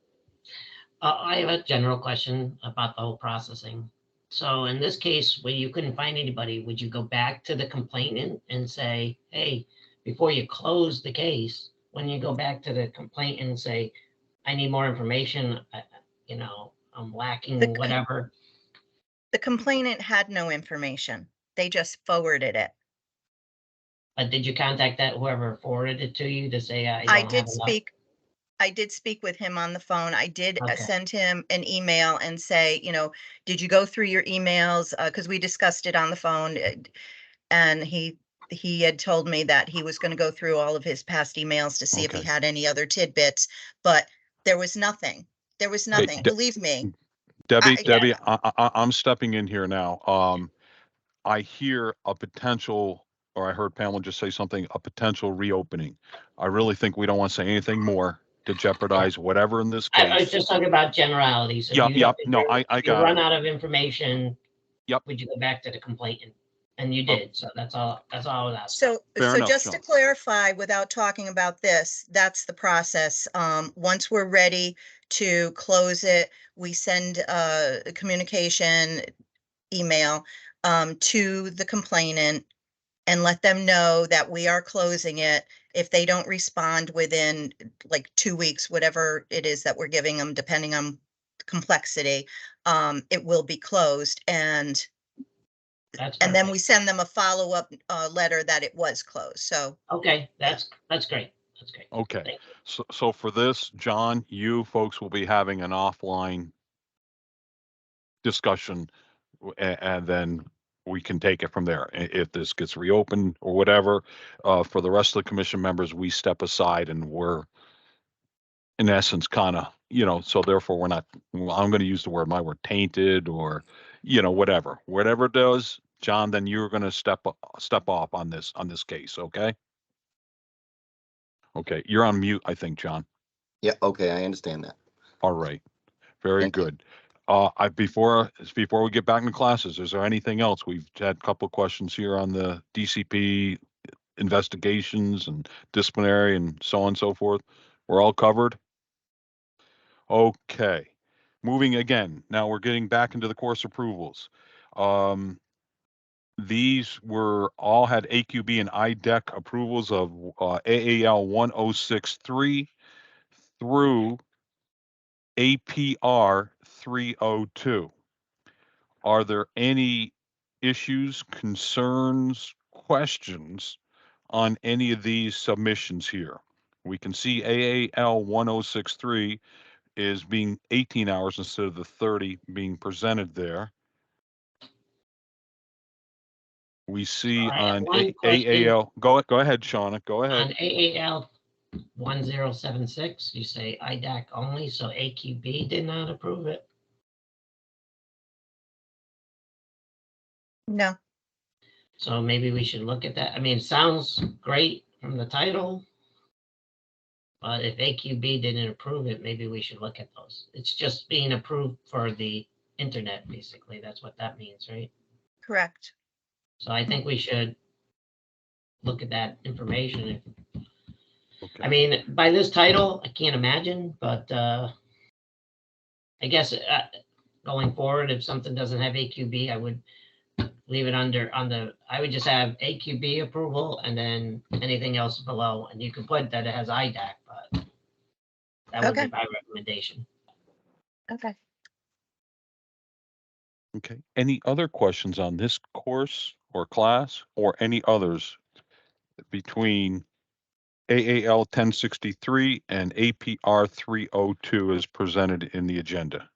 I have a general question about the whole processing. So in this case, where you couldn't find anybody, would you go back to the complainant and say, hey, before you close the case, when you go back to the complainant and say, I need more information, I'm lacking whatever. The complainant had no information. They just forwarded it. But did you contact that whoever forwarded it to you to say, I I don't have did enough? speak with him on the phone. I did Okay. send him an email and say, did you go through your emails? Because we discussed it on the phone, and he had told me that he was going to go through all of his past emails to see if he Okay. had any other tidbits, but there was nothing. There was nothing. Believe me. Debbie, I'm stepping in here now. I hear a potential, or I heard Pamela just say something, a potential reopening. I really think we don't want to say anything more to jeopardize whatever in this I was case. just talking about generalities. If Yep, you yep. if No, you're- I if you got run it. out of information, Yep. would you go back to the complainant? And you Oh. did. So that's all I was asking. So, Fair enough, just to Sean. clarify, without talking about this, that's the process. Once we're ready to close it, we send a communication email to the complainant and let them know that we are closing it. If they don't respond within like 2 weeks, whatever it is that we're giving them, depending on complexity, it will be closed. And That's then perfect. we send them a follow-up letter that it was closed. So Okay, that's great. That's great. Okay. Thank you. So for this, John, you folks will be having an offline discussion, and then we can take it from there. If this gets reopened or whatever, for the rest of the commission members, we step aside and we're in essence kind of, so therefore we're not, I'm going to use my word, tainted, or, whatever it does, John, then you're going to step off on this case. Okay. Okay. You're on mute, I think, John. Yeah, okay, I understand that. All right. Very Thank you. good. Before we get back into classes, is there anything else? We've had a couple of questions here on the DCP investigations and disciplinary and so on and so forth. We're all covered? Okay. Moving again. Now we're getting back into the course approvals. These were all had AQB and IDEC approvals of AAL 1063 through APR 302. Are there any issues, concerns, questions on any of these submissions here? We can see AAL 1063 is being 18 hours instead of the 30 being presented there. We see I have on one question. AAL, go ahead, Shauna, go On ahead. AAL 1076, you say IDAC only, so AQB did not approve it. no. So maybe we should look at that. I mean, it sounds great from the title, but if AQB didn't approve it, maybe we should look at those. It's just being approved for the internet, basically. That's what that means, right? Correct. So I think we should look at that information. Okay. I mean, by this title, I can't imagine, but I guess going forward, if something doesn't have AQB, I would leave it I would just have AQB approval and then anything else below. And you can put that it has IDAC, but that would be Okay. my recommendation. Okay. Okay. Any other questions on this course or class or any others between AAL 1063 and APR 302 as presented in the agenda?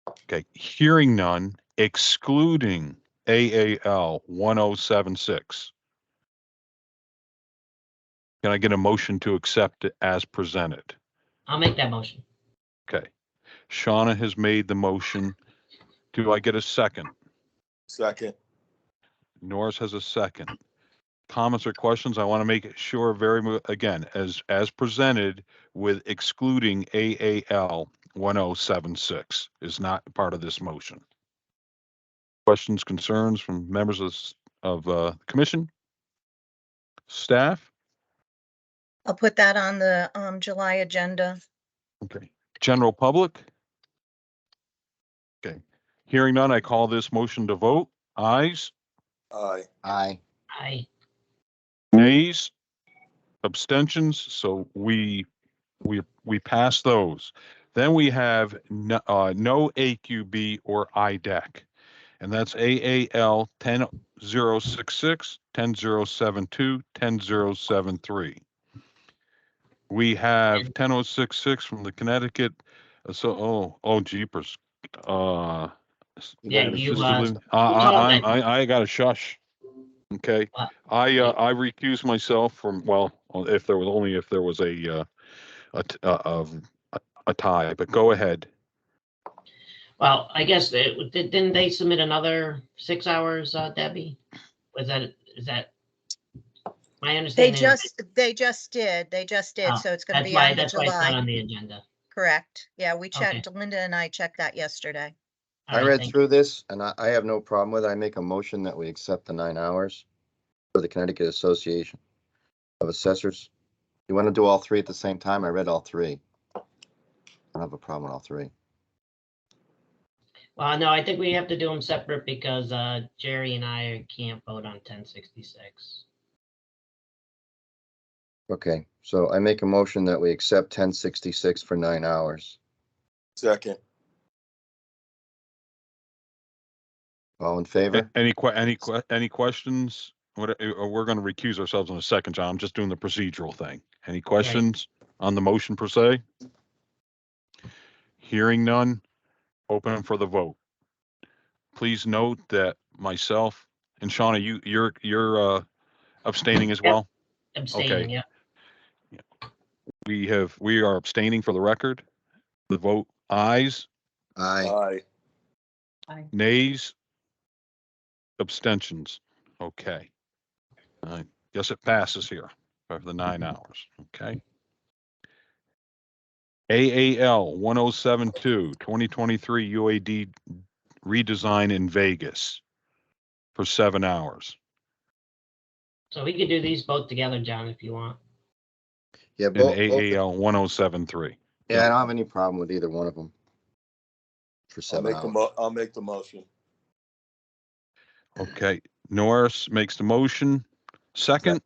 Okay, hearing none, excluding AAL 1076. Can I get a motion to accept it as presented? I'll make that motion. Okay, Shauna has made the motion. Do I get a second? Second. Norris has a second. comments or questions? I want to make sure again, as presented with excluding AAL 1076 is not part of this motion. Questions, concerns from members of the commission? Staff? I'll put that on the July agenda. Okay. General public? Okay. Hearing none, I call this motion to vote. Ayes? Aye. Aye. I, Nays? Abstentions? So we pass those. Then we have no AQB or IDEC, and that's AAL 10066, 10072, 10073. We have 10066 from the Connecticut. Jeepers. yeah, you told that. I got to shush. Okay. uh, I recuse myself from, well, if there was a tie, but go ahead. Well, I guess didn't they submit another 6 hours, Debbie? Is that my They understanding? just did. Oh, So it's going to that's be why on the it's not July. on the agenda. Correct. Yeah, we Okay. checked. Linda and I checked that yesterday. All I right, read thank through this and I have no problem with it. I make a motion that we accept the 9 hours for the Connecticut Association of Assessors. You want to do all three at the same time? I read all three. I don't have a problem with all three. Well, no, I think we have to do them separate because Jerry and I can't vote on 1066. Okay, so I make a motion that we accept 1066 for 9 hours. Second. All in favor? Any questions? We're going to recuse ourselves in a second, John. I'm just doing the procedural thing. Any questions on the motion per se? Hearing none, open for the vote. Please note that myself and Shauna, you're abstaining as Yep. well. Abstaining, yeah. We are abstaining for the record. The vote ayes, Aye. Aye. nays, abstentions. Okay. I guess it passes here for the 9 hours. Okay. AAL 1072 2023 UAD redesign in Vegas for 7 hours. So we could do these both together, John, if you want. Yeah, In both. AAL 1073. Yeah, I don't have any problem with either one of them for 7 hours. I'll make the motion. Okay. Norris makes the motion. Second.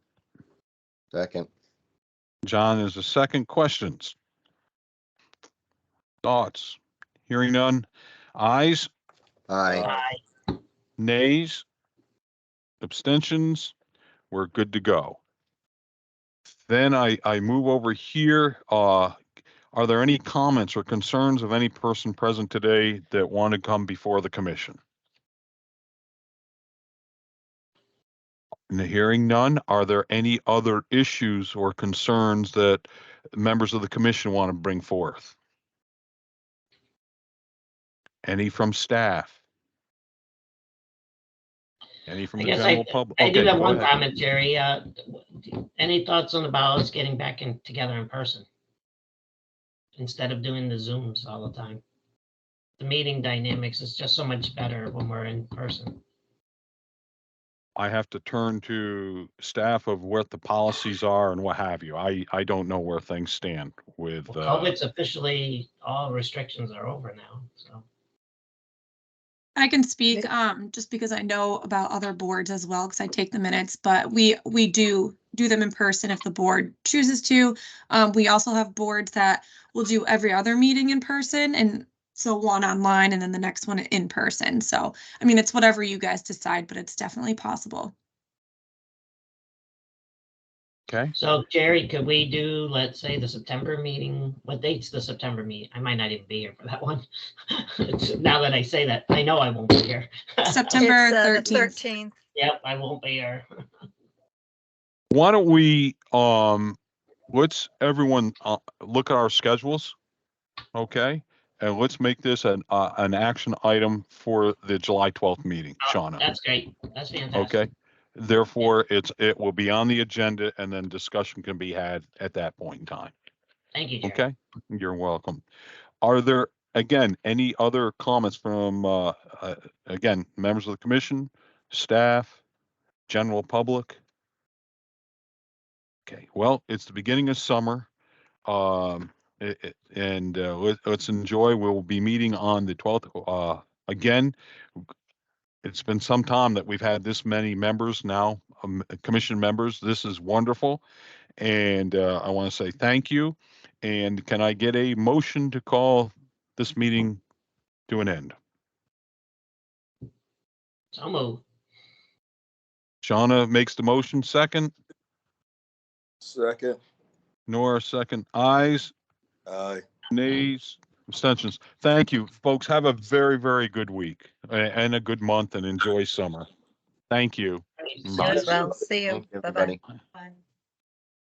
Second. John is the second. Questions? Thoughts? Hearing none. Ayes, Aye. Aye. nays, abstentions. We're good to go. Then I move over here. Are there any comments or concerns of any person present today that want to come before the commission? And hearing none, are there any other issues or concerns that members of the commission want to bring forth? Any from staff? Any from I the guess general public? I do have go one ahead. comment, Jerry. Any thoughts on the ballots getting back together in person instead of doing the Zooms all the time? The meeting dynamics is just so much better when we're in person. I have to turn to staff of what the policies are and what have you. I don't know where things stand with. Well, COVID's officially, all restrictions are over now, so. I can speak just because I know about other boards as well, because I take the minutes, but we do them in person if the board chooses to. We also have boards that will do every other meeting in person, and so one online and then the next one in person. So, I mean, it's whatever you guys decide, but it's definitely possible. Okay. So Jerry, could we do, let's say, the September meeting? What date's the September meeting? I might not even be here for that one. Now that I say that, I know I won't be here. September It's 13th. the 13th. Yep, I won't be here. Why don't we, let's everyone look at our schedules, okay? And let's make this an action item for the July 12th meeting, Shauna. That's great. That's fantastic. Okay. Therefore, it will be on the agenda and then discussion can be had at that point in time. Thank you, Jerry. Okay, you're welcome. Are there, again, any other comments from, again, members of the commission, staff, general public? Okay, well, it's the beginning of summer. Let's enjoy. We'll be meeting on the 12th. Again, it's been some time that we've had this many members now, commission members. This is wonderful. And I want to say thank you. And can I get a motion to call this meeting to an end? So moved. Shauna makes the motion, second. Second. Nora, second. Ayes, Aye. nays, abstentions. Thank you, folks. Have a very, very good week and a good month and enjoy summer. Thank you. You as well. See you. Thank you, Bye-bye. everybody.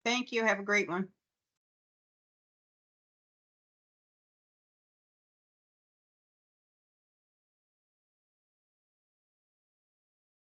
Thank you. Have a great one.